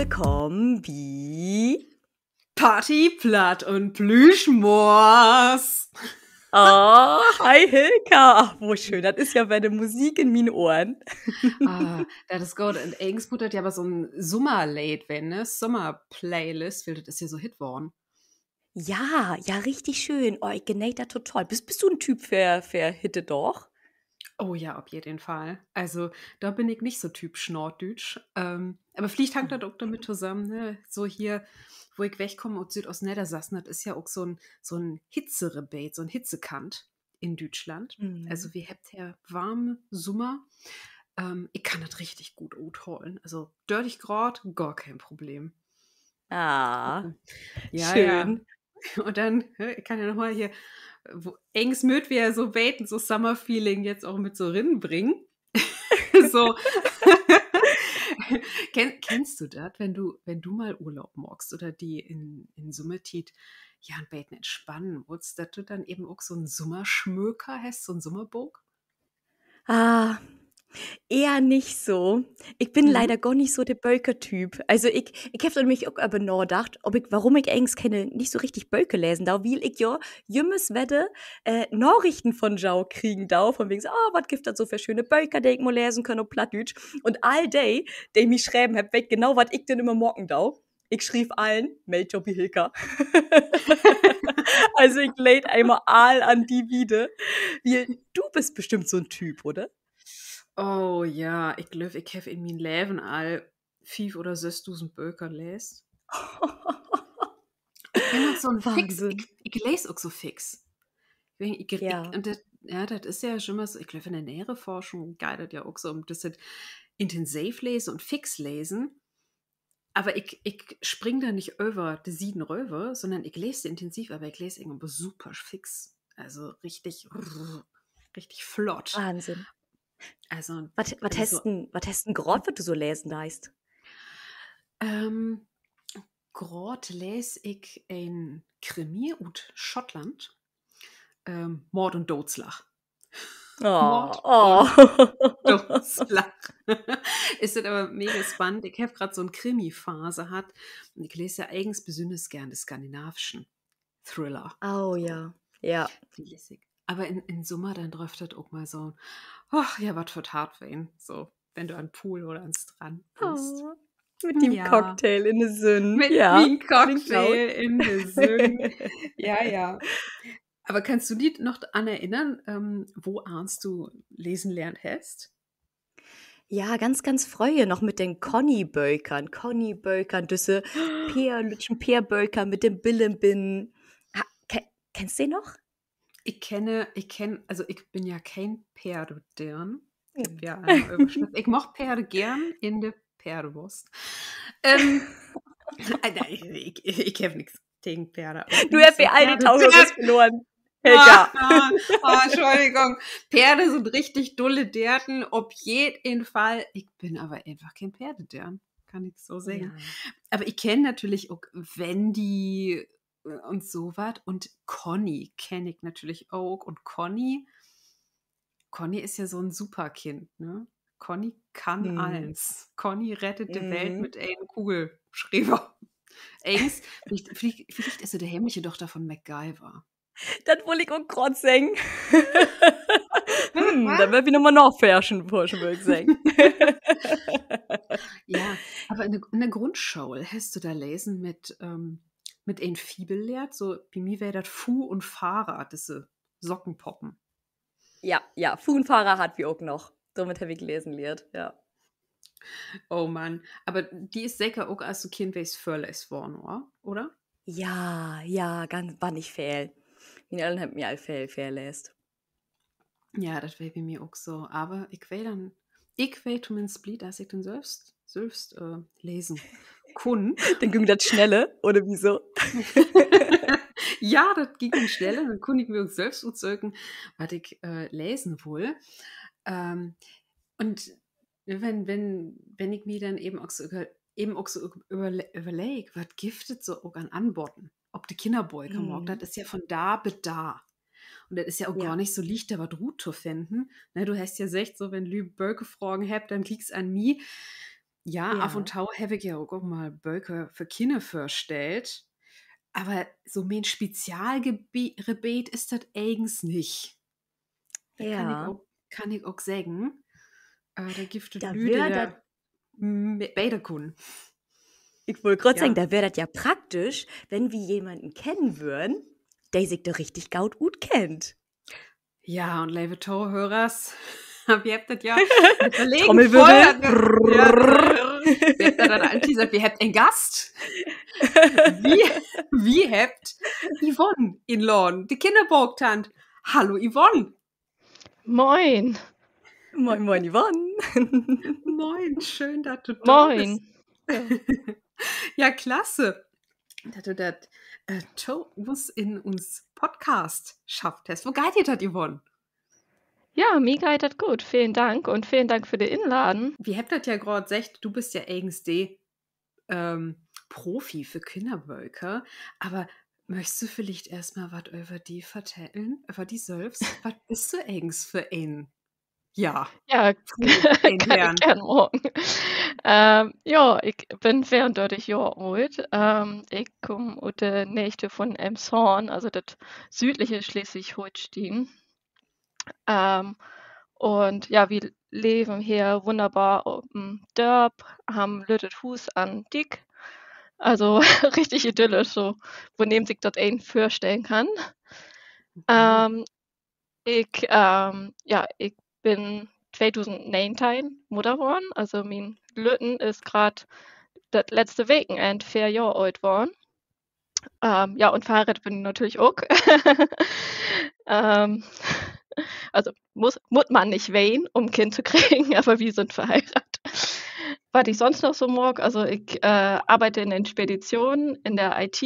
Kombi. Party, Platt und Plüschmoors. Oh, hi Hilka. Ach, wo schön. Das ist ja bei der Musik in meinen Ohren. Das ist gut. Und eigens hat ja aber so ein Sommerlied, wenn, ne? Sommer-Playlist, weil das ist ja so Hit worden. Ja, richtig schön. Oh, ich genieße das total. Bist du ein Typ für Hitte doch? Oh ja, auf jeden Fall. Also, da bin ich nicht so Typ Schnorrdütsch. Aber vielleicht hängt das auch damit zusammen, ne? So hier, wo ich wegkomme aus Südostniedersachsen, das ist ja auch so ein Hitzerebate, so ein Hitzekant in Deutschland. Mhm. Also, wir habt ja warme Sommer. Ich kann das richtig gut outholen. Also, 30 Grad, gar kein Problem. Ah, Ja, ja. schön. Und dann, ich kann ja nochmal hier, engs möt wir ja so baiten, so Summer-Feeling jetzt auch mit so rinnen bringen. So. Kennst du das, wenn du mal Urlaub magst oder die in Summertit, ja, ein Baiten entspannen willst, dass du dann eben auch so einen Sommerschmöker hast, so einen Sommerbog? Ah, eher nicht so. Ich bin Mhm. leider gar nicht so der Bölker-Typ. Also ich habe an mich auch aber nachgedacht, warum ich eigentlich keine, nicht so richtig Bölke lesen darf, weil ich ja jümmes Wette Nachrichten von Jau kriegen darf, von wegen so, was gibt das so für schöne Bölker, die ich mal lesen kann auf Plattdeutsch. Und all die mich schreiben, hab weg genau, was ich denn immer morgen darf. Ich schrieb allen, meld Jobby Hilka. Also ich lädt einmal all an die wieder. Du bist bestimmt so ein Typ, oder? Oh ja, ich glaube, ich habe in meinem Leben all 5 oder 6.000 Böker lest. Ich bin auch so ein Fix, Wahnsinn. ich lese auch so fix. Ja. Und das ist ja schon mal so, ich glaube, in der nähere Forschung geht das ja auch so um das halt intensiv lesen und fix lesen. Aber ich spring da nicht über die Sieden rüber, sondern ich lese intensiv, aber ich lese irgendwie super fix. Also richtig flott. Wahnsinn. Also, Was also so, was hast 'n grad, was du so lesen deist? ähm, grad lese ich ein Krimi aus Schottland. Mord und Totschlag. Oh, Mord und oh. Totschlag. Ist das aber mega spannend. Ich habe gerade so eine Krimi-Phase hat und ich lese ja eigens besonders gerne die skandinavischen Thriller. Oh So, ja. Ja. die lese ich. Aber in Sommer dann läuft das auch mal so, ach ja, was für hart für ihn. So, wenn du an den Pool oder ans Strand bist. Oh, mit dem Ja, Cocktail in de Sinn. mit Ja, wie ein klingt laut. Cocktail in der Sünn. Ja, ja. Aber kannst du dich noch an erinnern, wo ahnst du lesen lernt hast? Ja, ganz früher noch mit den Conny-Bölkern. Conny-Bölkern, düsse Lütschen Peer-Bölker mit dem Billenbin. Kennst du den noch? Also ich bin ja kein Pferdedirn. Ich Hm. habe ja einmal überschnitten. Ich mochte Pferde gern in der Pferdewurst. Ähm, nein, ich habe nichts gegen Pferde, aber ich bin Du nicht hast so mir all die Taucheres Pferdedirn. verloren, Helga. Entschuldigung. Pferde sind richtig dulle Dirten, auf jeden Fall. Ich bin aber einfach kein Pferdedirn, kann ich so sagen. Ja. Aber ich kenne natürlich auch Wendy und so was. Und Conny kenne ich natürlich auch. Und Conny ist ja so ein Superkind, ne? Conny kann Mhm. alles. Conny rettet die Welt Mhm. mit einem Kugelschreiber. Eigens, vielleicht ist sie die heimliche Tochter von MacGyver. Das wollte ich auch grad sagen. Da werde ich noch mal nachforschen, würde ich sagen. Ja, aber in der Grundschule hast du da lesen mit ein Fibel lehrt, so bei mir wäre das Fu und Fahrrad, diese Sockenpoppen. Ja, Fuhnfahrer hat wie auch noch. Somit habe ich gelesen lernt, ja. Oh Mann, aber die ist sicher auch als du Kind wärst vorlesen worden, oder? Ja, ganz war nicht fehl. Meine Eltern haben mir all fehl lässt. Ja, das wäre bei mir auch so. Aber ich will zumindest blieb, dass ich dann selbst lesen kann. Dann ging das schnelle, oder wieso? Ja, das ging dann schneller, dann konnte ich mir auch selbst erzeugen, was ich lesen will. Ähm, und wenn ich mir dann eben auch so überlege, was giftet so auch an Anboten, ob die Kinderbeuke mag, das Mhm. ist ja von da bis da. Und das ist ja auch gar Ja. nicht so leicht, da was gut zu finden. Ne, du hast ja gesagt, so, wenn Lü Böcke Fragen habt, dann kriegst an mich. Ja, auf und Ja. Tau habe ich ja auch mal Böcke für Kinder vorstellt. Aber so mein Spezialgebiet ist das eigens nicht. Da Ja. kann ich auch sagen, da gibt es Da Lüde, wäre das, der beide können. ich wollte gerade sagen, Ja. da wäre das ja praktisch, wenn wir jemanden kennen würden, der sich da richtig gut kennt. Ja, und liebe Torhörers, wir habt das ja in der verlegen Trommelwirbel. Folge, ja, wir habt da dann gesagt, wir habt einen Gast. Wie, wie habt Yvonne in Lorn, die Kinderburgtant. Hallo Yvonne. Moin. Moin, moin, Yvonne. Moin, schön, dass du da bist. Moin. Ja. Ja, klasse, dass du das uns in uns Podcast schafft hast. Wo geht ihr das, Yvonne? Ja, mir geht das gut. Vielen Dank und vielen Dank für die Inladen. Wir habt das ja gerade gesagt, du bist ja eigens Profi für Kinderböcke, aber möchtest du vielleicht erstmal was über die vertellen, über die selbst? Was bist du eigens für ein? Ja, Ja, ein kann Herrn. ich gern morgen. Ja, ich bin 34 Jahre alt. Ich komme aus der Nähe von Emshorn, also das südliche Schleswig-Holstein. Und ja, wir leben hier wunderbar auf dem Dorf, haben lüttet Hus an Dick. Also richtig idyllisch, so, wonehmen sich das einen vorstellen kann. Ich bin 2019 Mutter geworden. Also mein Lütten ist gerade das letzte Wochenende 4 Jahre alt geworden. Ja, und verheiratet bin ich natürlich auch. ähm, also muss man nicht wehen, um ein Kind zu kriegen, aber wir sind verheiratet. Was ich sonst noch so mag, also ich arbeite in den Speditionen in der IT.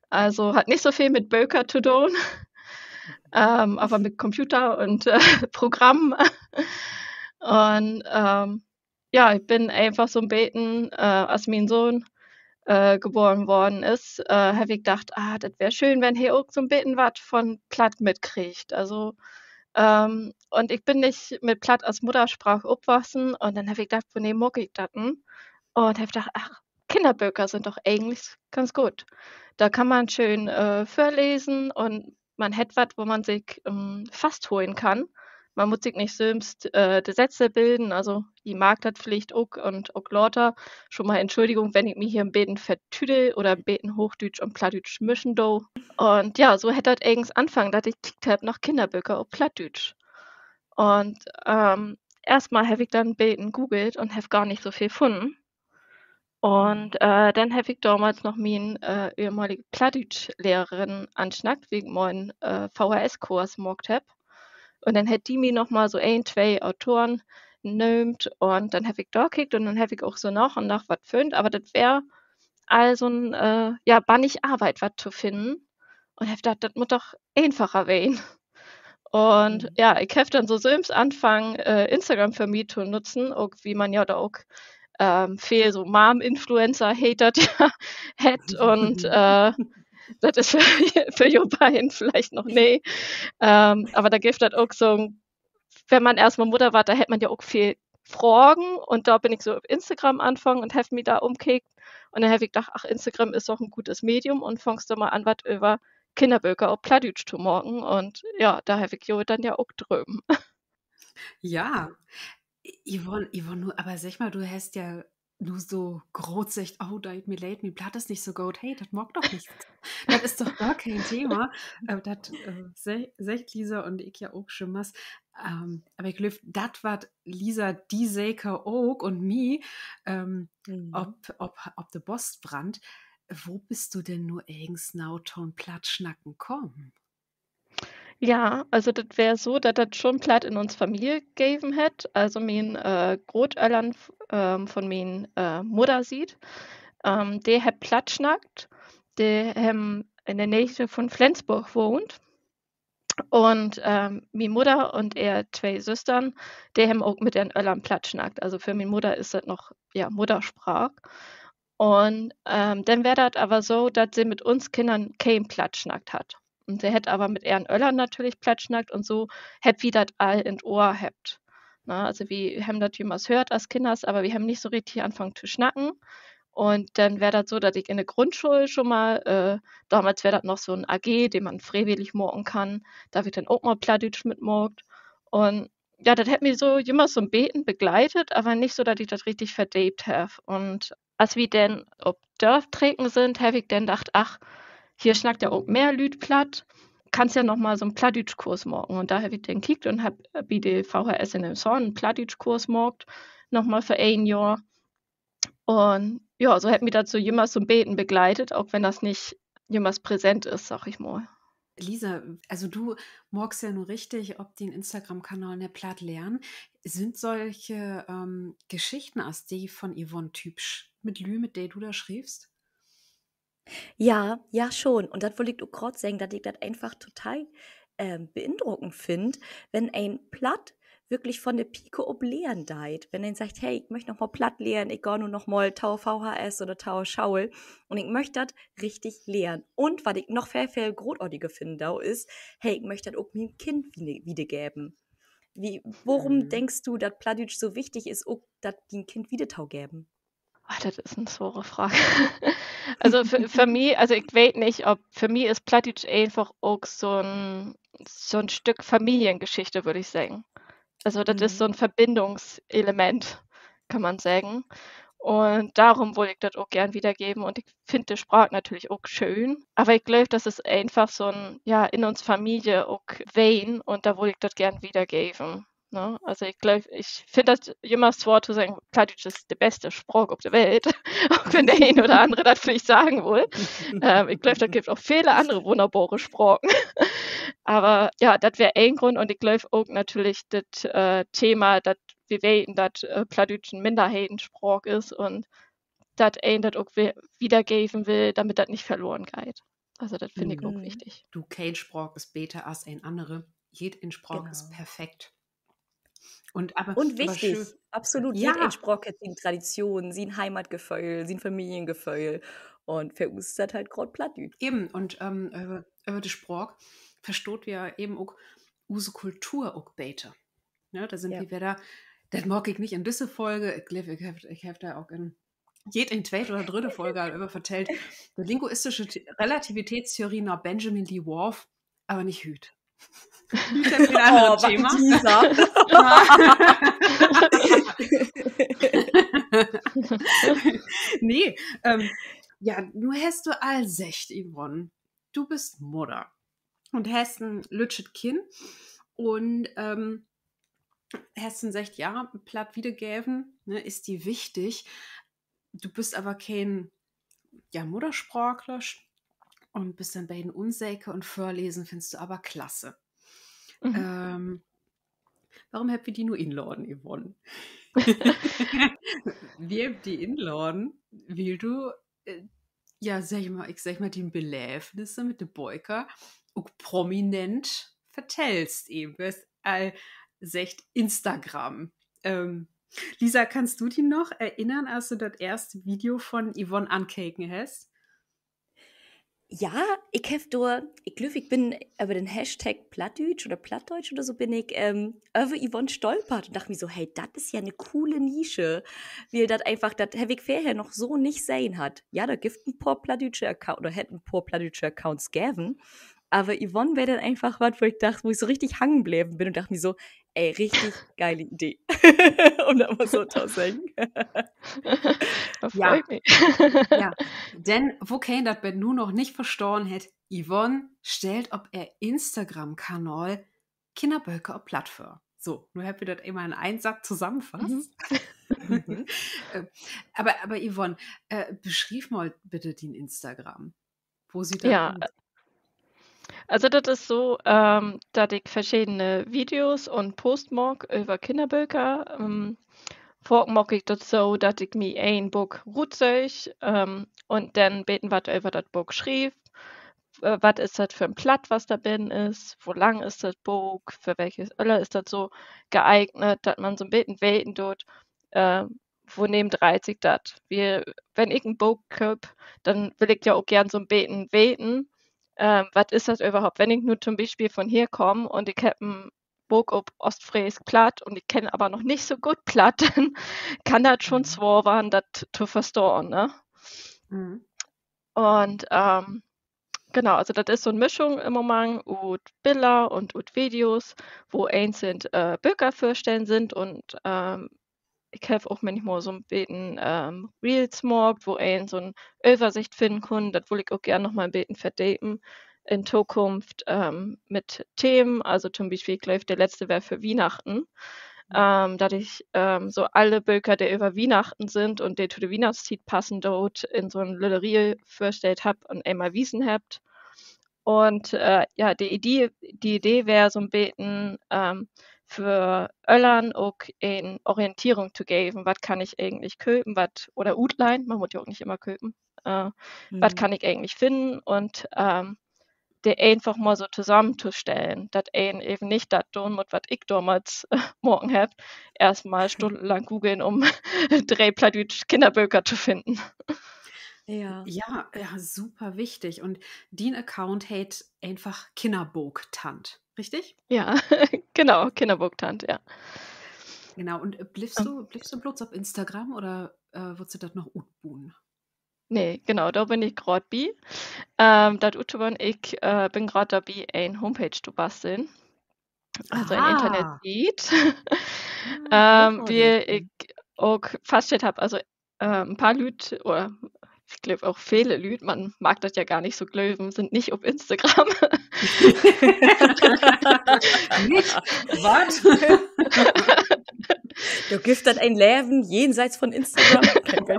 Also hat nicht so viel mit Böker zu tun. Aber mit Computer und Programmen. Und ja, ich bin einfach so ein Beten, als mein Sohn geboren worden ist, habe ich gedacht, das wäre schön, wenn hier auch so ein Beten was von Platt mitkriegt. Also, und ich bin nicht mit Platt als Muttersprache aufgewachsen und dann habe ich gedacht, woher mag ich das denn? Und habe gedacht, ach, Kinderbücher sind doch eigentlich ganz gut. Da kann man schön vorlesen und man hat was, wo man sich fast holen kann. Man muss sich nicht selbst die Sätze bilden. Also ich mag das vielleicht auch und auch lauter. Schon mal Entschuldigung, wenn ich mich hier ein Beten vertüdel oder ein Beten Hochdeutsch und Plattdeutsch mischen do. Und ja, so hätte das eigens anfangen, dass ich gekickt habe nach Kinderbücher auf Plattdeutsch. Und erstmal habe ich dann Beten googelt und habe gar nicht so viel gefunden. Und dann habe ich damals noch meine ehemalige Plattdeutsch-Lehrerin anschnackt, wegen meinen VHS-Kurs gemacht habe. Und dann hat die mir noch mal so ein, zwei Autoren genannt und dann habe ich da gekickt und dann habe ich auch so nach und nach was gefunden. Aber das wäre also ein, ja, bannig Arbeit, was zu finden. Und habe gedacht, das muss doch einfacher werden. Und ja, ich habe dann so selbst angefangen, Instagram für mich zu nutzen, auch wie man ja da auch viel so Mom-Influencer-Hater ja hat. Und das ist für ihr beiden vielleicht noch nee. Aber da gibt es auch so, wenn man erstmal Mutter war, da hätte man ja auch viel Fragen. Und da bin ich so auf Instagram anfangen und habe mich da umgekickt. Und dann habe ich gedacht, ach, Instagram ist doch ein gutes Medium und fangst du mal an, was über Kinderbücher auf Plattdeutsch zu machen. Und ja, da habe ich jo dann ja auch drüben. Ja, Yvonne, nur, aber sag mal, du hast ja nur so groß gesagt, oh, da mir leid, mir Blatt ist nicht so gut. Hey, das mag doch nicht. Das ist doch gar kein Thema. Das sagt Lisa und ich ja auch schon was. Aber ich glaube, das was Lisa, die Säker auch und mir, ob der Bostbrand, wo bist du denn nur eigens Nauton platt schnacken kommen? Ja, also das wäre so, dass das schon Platt in uns Familie gegeben hätt. Also mein Großeltern von mein Mutter sieht, die hat Platt schnackt, die haben in der Nähe von Flensburg wohnt. Und meine Mutter und ihr zwei Schwestern, die haben auch mit ihren Öllern Platt schnackt. Also für meine Mutter ist das noch ja, Muttersprach. Und dann wäre das aber so, dass sie mit uns Kindern kein Platt schnackt hat. Und sie hätte aber mit ihren Öllern natürlich Platt schnackt und so hätt wie das all in Ohr hebt. Na, also wir haben das jemals hört als Kinders, aber wir haben nicht so richtig angefangen zu schnacken. Und dann wäre das so, dass ich in der Grundschule schon mal, damals wäre das noch so ein AG, den man freiwillig morgen kann. Da wird dann auch mal Plattdeutsch mitmorgt. Und ja, das hat mich so immer so ein Beten begleitet, aber nicht so, dass ich das richtig verdebt habe. Und als wir dann ob Dörf treten sind, habe ich dann gedacht, ach, hier schnackt ja auch mehr Lüd platt. Kannst ja noch mal so einen Plattdeutsch-Kurs morgen. Und da habe ich dann gekickt und habe bei der VHS in dem Zorn einen Plattdeutsch-Kurs morgt, noch mal für ein Jahr. Und ja, so hat mich das so jemals so ein Beten begleitet, auch wenn das nicht jemals präsent ist, sag ich mal. Lisa, also du magst ja nur richtig, ob den Instagram-Kanal der platt lernen. Sind solche Geschichten aus die von Yvonne typisch mit Lü, mit der du da schriebst? Ja, ja schon. Und das wollte ich auch grad sagen, dass ich das einfach total beeindruckend finde, wenn ein Platt wirklich von der Pike ob lernen deit. Wenn er sagt, hey, ich möchte noch mal Platt lernen, ich gehe nur noch mal Tau VHS oder Tau Schaul und ich möchte das richtig lernen. Und was ich noch viel großartiger finde, ist, hey, ich möchte das auch meinem Kind wiedergeben. Worum denkst du, dass Plattdeutsch so wichtig ist, auch das dem Kind wieder Tau geben? Ach, das ist eine schwere Frage. Also für mich, also ich weiß nicht, ob für mich ist Plattdeutsch einfach auch so ein Stück Familiengeschichte, würde ich sagen. Also das ist so ein Verbindungselement, kann man sagen. Und darum wollte ich das auch gern wiedergeben. Und ich finde die Sprache natürlich auch schön. Aber ich glaube, das ist einfach so ein, ja, in uns Familie auch Wein. Und da wollte ich das gern wiedergeben. Ne? Also ich glaube, ich finde das immer schwer zu sagen, Plattdeutsch ist die beste Sprache auf der Welt. Auch wenn der eine oder andere das vielleicht sagen will. Ich glaube, da gibt es auch viele andere wunderbare Sprachen. Aber ja, das wäre ein Grund. Und ich glaube auch natürlich das Thema, dass wir weten, dass Plattdeutsch ein Minderheitensprach ist und dass ein das auch wiedergeben will, damit das nicht verloren geht. Also das finde ich auch wichtig. Du, kein Sprach ist besser als ein andere. Jed Sprach ist Genau. perfekt. Und Aber wichtig, schön. absolut. Ja. Jeder Sprach hat seine Tradition, sein Heimatgefühl, sein Familiengefühl. Und für uns ist das halt gerade Plattdeutsch. Eben, und über die Sprach versteht wir eben auch unsere Kultur auch besser. Ja, da sind wir wieder, das mag ich nicht in dieser Folge, ich glaube, ich habe da auch in jede zweite oder dritte Folge über vertellt, die linguistische Relativitätstheorie nach Benjamin Lee Worf, aber nicht Hüt. Hüt ist wieder ein anderes Thema. Nee, ja, du hast du all secht, Yvonne. Du bist Mutter und hast ein lütschet Kind und hast ein 6 Jahre platt wiedergeben, ne, ist die wichtig. Du bist aber kein Muttersprachler und bist dann bei den unsicher und Vorlesen findest du aber klasse. Warum habt ihr die nur inladen, Yvonne? Wir haben die inladen, weil du ich sag mal, die Beläfnisse mit den Boyker auch prominent vertellst eben. Du hast sagt Instagram. Lisa, kannst du dich noch erinnern, als du das erste Video von Yvonne ankeken hast? Ja, ich glaube, ich bin über den Hashtag Plattdeutsch oder so bin ich über Yvonne stolpert und dachte mir so, hey, das ist ja eine coole Nische, weil das einfach, das habe ich vorher noch so nicht sehen hat. Ja, da gibt ein paar plattdeutsche Accounts oder hätten ein paar plattdeutsche Accounts geben, aber Yvonne wäre dann einfach was, wo ich so richtig hangen bleiben bin und dachte mir so, ey, richtig geile Idee. Um das mal so zu sagen. Freut mich. Ja, denn wo kein das Ben nur noch nicht verstanden hat, Yvonne stellt ob er Instagram-Kanal Kinderböcke auf Plattform. So, nur habt ihr das immer in einen Satz zusammenfasst. Aber Yvonne, beschrieb mal bitte den Instagram. Wo sieht das Ja, aus? also das ist so, dass ich verschiedene Videos und Posts mag über Kinderbücher. Vorher mag ich das so, dass ich mir ein Buch rutzig und dann beten, was über das Buch schrieb. Was ist das für ein Platt, was da drin ist? Wo lang ist das Buch? Für welches Öller ist das so geeignet, dass man so ein bisschen Welten tut? Wo neben 30 das? Wenn ich ein Buch kaufe, dann will ich ja auch gern so ein bisschen Welten. Was ist das überhaupt? Wenn ich nur zum Beispiel von hier komme und ich habe ein Buch auf Ostfriesisch platt und ich kenne aber noch nicht so gut platt, dann kann das schon schwer werden, das zu verstehen, ne? Mhm. Und genau, also das ist so eine Mischung im Moment ut Bilder und ut Videos, wo einzeln Bücher vorstellen sind und ich helfe auch manchmal so ein bisschen Reels gemacht, wo ein so eine Übersicht finden kann. Das will ich auch gerne noch mal ein bisschen vertiefen in Zukunft mit Themen. Also zum Beispiel, ich glaube, der letzte wäre für Weihnachten, dass ich so alle Bücher, die über Weihnachten sind und die zu der Weihnachtszeit passen, dort in so ein little Reel vorgestellt habe und einmal wiesen habt. Und ja, die Idee wäre so ein bisschen für Öllern auch eine Orientierung zu geben. Was kann ich eigentlich köpen? Oder Utlein, man muss ja auch nicht immer köpen. Was kann ich eigentlich finden? Und die einfach mal so zusammenzustellen, dass ein eben nicht das tun muss, was ich damals morgen habe, erstmal stundenlang googeln, um 3 plattdeutsche Kinderbücher zu finden. Ja. Ja, super wichtig. Und den Account hat einfach Kinderbuch-Tant, richtig? Ja, genau, Kinderbuchtant, ja. Genau. Und bliebst du bloß auf Instagram oder würdest du das noch utbuhen? Nee, genau, da bin ich gerade bei. Das Utubon, ich bin gerade dabei, eine Homepage zu basteln. Also ein Ah, Internetseite. Großartig. Wie ich auch festgestellt habe, also ein paar Leute, oder ich glaube auch viele Leute, man mag das ja gar nicht so glauben, sind nicht auf Instagram. nicht? Was? Du gibst dann ein Leben jenseits von Instagram.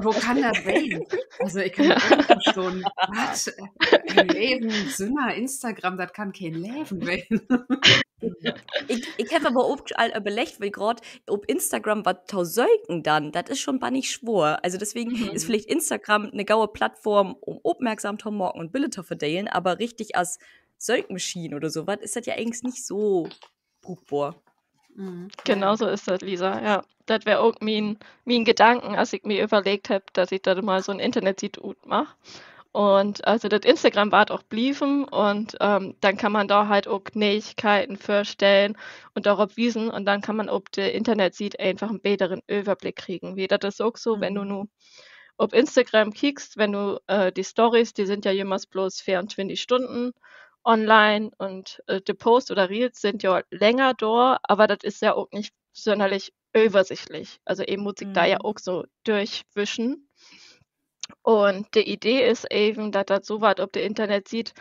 Wo kann das sein? Also ich kann das nicht verstehen. Was? Ein Leben, Sünder, Instagram, das kann kein Leben werden. Ich habe aber auch überlegt, weil gerade auf Instagram was tausäugen dann, das ist schon nicht schwor. Also deswegen ist vielleicht Instagram eine gaue Plattform, um aufmerksam zu machen und Bilder zu verteilen, aber richtig als Söldmaschine oder sowas ist das ja eigentlich nicht so brauchbar. Genau so ist das, Lisa. Ja, das wäre auch mein Gedanken, als ich mir überlegt habe, dass ich da mal so ein Internetseite mache. Und also das Instagram war auch blieben und dann kann man da halt auch Neuigkeiten vorstellen und darauf wiesen und dann kann man auf der Internetseite einfach einen besseren Überblick kriegen. Wie das ist auch so, wenn du nur auf Instagram kickst, wenn du die Stories, die sind ja jemals bloß 24 Stunden online und die Posts oder Reels sind ja länger da, aber das ist ja auch nicht sonderlich übersichtlich. Also eben muss ich da ja auch so durchwischen. Und die Idee ist eben, dass das so was auf der Internet sieht,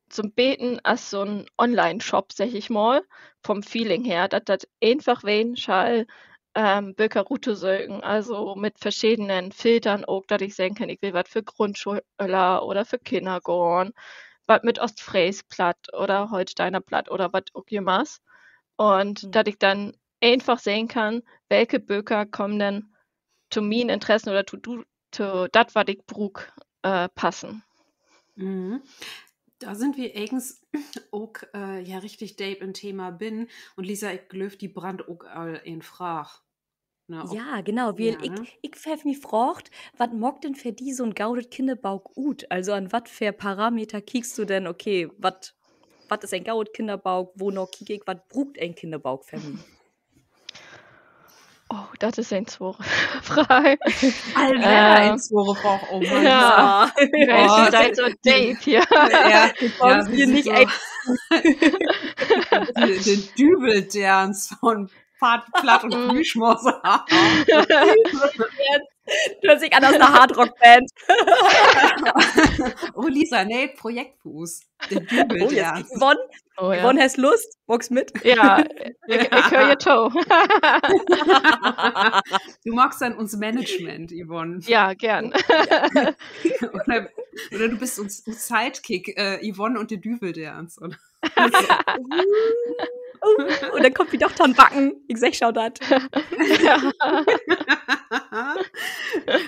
zum Beten als so ein Online-Shop, sag ich mal, vom Feeling her, dass das einfach wen schall Böker Route sögen, also mit verschiedenen Filtern auch, dass ich sagen kann, ich will was für Grundschüler oder für Kindergarten, was mit Ostfriesisch platt oder Holsteiner platt oder was auch immer. Und dass ich dann einfach sehen kann, welche Böker kommen denn zu meinen Interessen oder zu das, was ich brauche, passen. Da sind wir eigens auch ja richtig deep im Thema bin und Lisa, ich glöf die Brand auch all in Frag. Ne, Ja, genau, weil ja, ne? ich pfeff mich gefragt, was mag denn für die so ein gaudet Kinderbauk gut? Also an was für Parameter kiekst du denn, okay, was ist ein gaudet Kinderbauk, wo noch kiek ich, was brucht ein Kinderbauk für mich? Oh, das ist eine schwere Frage. Ein schwere Frage, oh mein Ja, ihr seid so deep hier. Ja, kommst hier nicht ein. Den Dübeldance von Platt und Plüschmoser. Du hörst dich an aus einer Hardrock-Band. Oh, Lisa, nee, Projektfuß. Der Dübeldance. Yvonne, hast Lust? Box mit? Ja, ich höre ihr Toe. Du magst dann uns Management, Yvonne. Ja, gern. Oder du bist uns Sidekick, Yvonne und der Dübeldance. Und dann kommt wie doch dann Backen. Ich sag, schau das.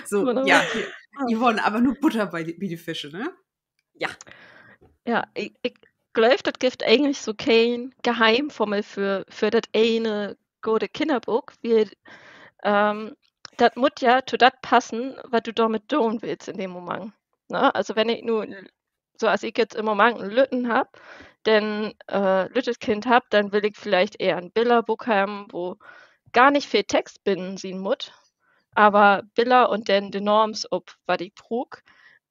So, ja, Yvonne, aber nur Butter bei die Fische, ne? Ja. Ja, ich glaube, das gibt eigentlich so kein Geheimformel für das eine gute Kinderbuch, weil das muss ja zu das passen, was du damit tun willst in dem Moment. Ne? Also wenn ich nur so als ich jetzt im Moment einen Lütten habe, denn Lüttes Kind hab, dann will ich vielleicht eher ein Bilderbuch haben, wo gar nicht viel Text binnen sein muss, aber Bilder und dann die Norms, ob was ich trug.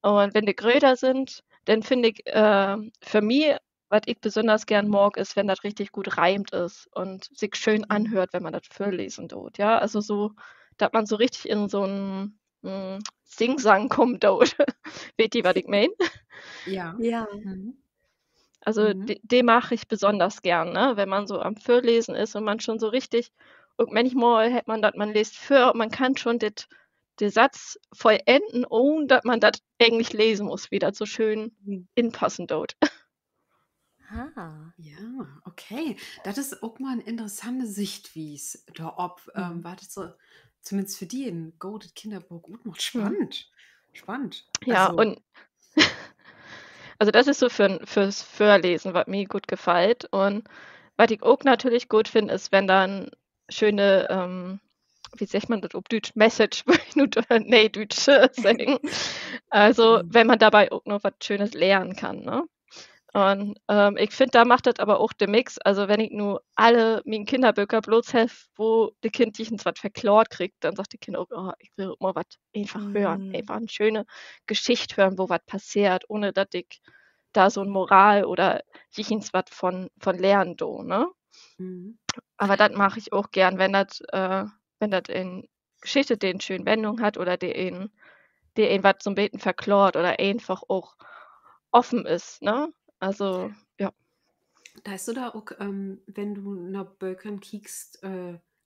Und wenn die größer sind, dann finde ich, für mich, was ich besonders gern mag, ist, wenn das richtig gut reimt ist und sich schön anhört, wenn man das vorlesen tut. Ja, also so, dass man so richtig in so einen Singsang kommt dort. Wisst ihr, was ich meine? Ja. Ja. Mhm. Also Mhm. den mache ich besonders gern, ne? Wenn man so am Vorlesen ist und man schon so richtig, und manchmal hat man das, man liest vor und man kann schon den Satz vollenden, ohne dass man das eigentlich lesen muss, wie das so schön Mhm. inpassen dort. Ah. Ja, okay. Das ist auch mal eine interessante Sichtweise, da ob, Mhm. war das so, zumindest für die ein Goated Kinderbuch gut macht. Hm. Spannend. Spannend. Ja, Also, und also das ist so fürs Vorlesen, was mir gut gefällt. Und was ich auch natürlich gut finde, ist, wenn dann schöne, wie sagt man das auf Deutsch, Message, nee, Deutsch sagen. Also mhm. wenn man dabei auch noch was Schönes lernen kann, ne? Und ich finde, da macht das aber auch der Mix. Also wenn ich nur alle meinen Kinderbücher bloß helfe, wo die Kindchen was verklaut kriegt, dann sagt die Kind auch, oh, ich will mal was einfach hören. Mhm. Einfach eine schöne Geschichte hören, wo was passiert, ohne dass ich da so ein Moral oder jichens was von lernen do, ne? Mhm. Aber das mache ich auch gern, wenn das in Geschichte den schönen Wendung hat oder die was zum Beten verklort oder einfach auch offen ist, ne? Also, ja. Da hast du da auch, wenn du nach Böckern kiekst,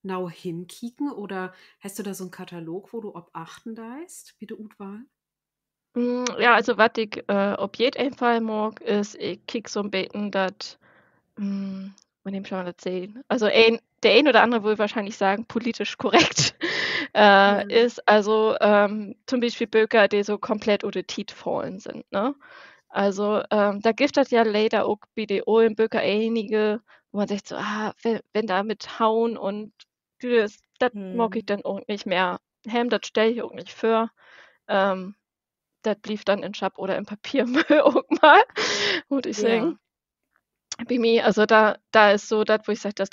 genau hinkieken oder hast du da so einen Katalog, wo du ob achten deist, wie du gut war? Ja, also was ich auf jeden Fall mag, ist, ich kick so 'n bisschen dat von wem soll man das sehen? Also der ein oder andere würde wahrscheinlich sagen, politisch korrekt, Ja. ist also, zum Beispiel Böker, die so komplett oder Tiet fallen sind, ne? Also, da gibt es ja leider auch bei den ollen Böker einige, wo man sagt so: „Ah, wenn da mit Hauen und das mag ich Mhm. dann auch nicht mehr haben, das stelle ich auch nicht vor.“ Ähm, Das blieb dann in Schab oder im Papiermüll auch mal, würde ich Ja. sagen. Bei mir, also da ist so das, wo ich sage, das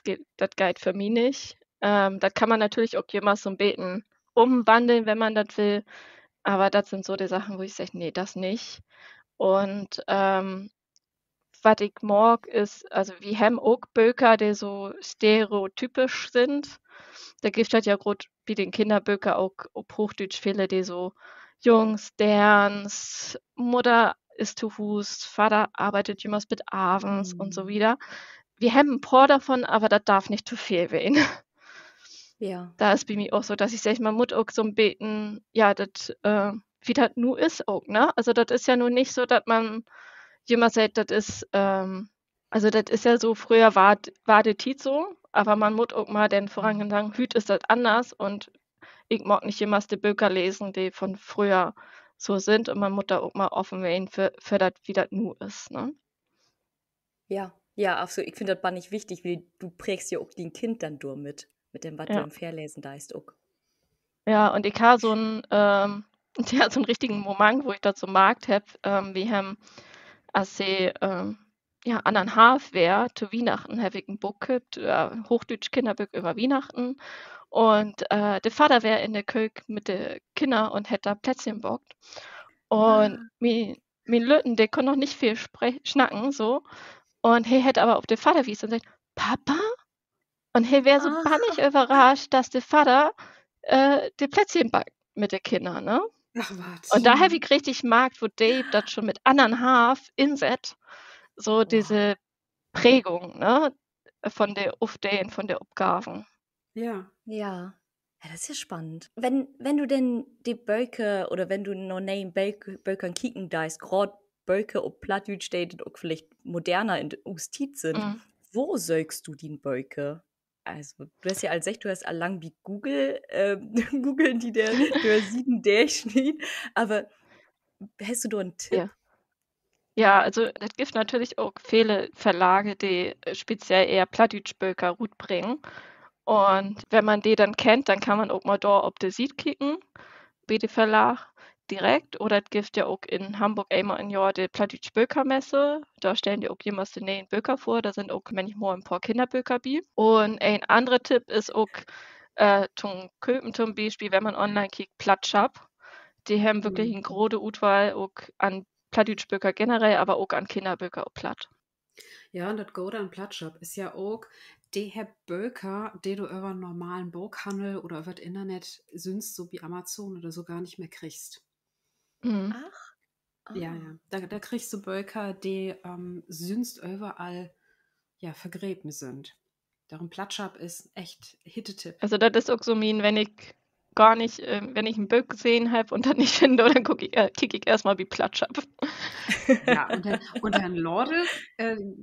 geht für mich nicht. Das kann man natürlich auch jemals so 'n Beten umwandeln, wenn man das will, aber das sind so die Sachen, wo ich sage: „Ne, das nicht.“ Und, was ich mag, ist, also wir haben auch Böker, die so stereotypisch sind. Da gibt es ja grad wie den Kinderböker auch auf Hochdeutsch viele, die so Jungs, derns, Mutter ist zu Hus, Vater arbeitet jemals mit abends und so Mhm. wieder. Wir haben 'n paar davon, aber das darf nicht zu viel werden. Ja. Da ist bei mir auch so, dass ich sage, man muss auch so 'n Beten, ja, das, wie das nu ist auch, ne? Also, das ist ja nun nicht so, dass man jemand sagt, das ist, also, das ist ja so, früher war das Tiet so, aber man muss auch mal den Mhm. Vorangehen sagen: „Hüt ist das anders“, und ich mag nicht jemals die Bücher lesen, die von früher so sind, und man muss da auch mal offen werden für das, wie das nu ist, ne? Ja. Ja, absolut. Ich finde das bannig wichtig, weil du prägst ja auch dein Kind dann durch mit dem, was du Ja. im Verlesen deist auch. Ja, und ich habe so 'n, ja, so 'n richtigen Moment, wo ich das so gemacht habe. Wir haben, als sie, ja, 1,5 wär, zu Weihnachten habe ich 'n Buch gekauft, Hochdeutsch Kinderbuch über Weihnachten. Und, der Vater wär in der Kök mit de Kinder und hätt da Plätzchen backt. Und Ah. min Lütten, der konnt noch nicht viel schnacken so. Und he hätt aber auf de Vater wies und sagt: „Papa?“ Und he wär so bannig Ah. überrascht, dass der Vater, die Plätzchen backt mit de Kinder, ne? Ach was. Und da habe Mhm. ich richtig gemerkt, wo Dave das schon mit 1,5 inset, so Boah. diese Prägung, ne, von der Aufstehen, von der Aufgaben. Ja. Ja. Ja, das ist ja spannend. Wenn du denn die Böcke oder wenn du noch neben Böckern kicken deist, grad Böcke ob Plattdeutsch datet auch vielleicht moderner in Ustit sind, Mhm. wo sögst du die Böcke? Also, du hast ja als gesagt, du hast allang wie Google, googeln die der 7 Durchschnitt, aber hast du da 'n Ja. Tipp? Ja, also es gibt natürlich auch viele Verlage, die, speziell eher Plattdeutsch-Böker gut bringen. Und wenn man die dann kennt, dann kann man auch mal da auf die Seite kicken, bei de Verlag. direkt, oder es gibt ja auch in Hamburg einmal im Jahr die Plattdütsch Böker-Messe. Da stellen die auch jemals den neuen Böker vor. Da sind auch manchmal ein paar Kinderböker bei. Und ein anderer Tipp ist auch zum Köpen zum Beispiel, wenn man online kickt, Plattschap. Die haben wirklich eine große Auswahl auch an Plattdütsch Böker generell, aber auch an Kinderböker auch platt. Ja, und das Gode an Plattshop ist ja auch, die Böker, die du über einen normalen Buchhandel oder über das Internet sonst so wie Amazon oder so gar nicht mehr kriegst. Mhm. Ach. Ja, ja. Da kriegst du Böker, die sonst überall ja, vergräben sind. Darum Plattshop ist echt Hittetipp. Also das ist auch so mean, wenn ich gar nicht, wenn ich einen Böck gesehen habe und dann nicht finde, dann kicke ich erstmal wie Plattschap. Ja, und dann Lorde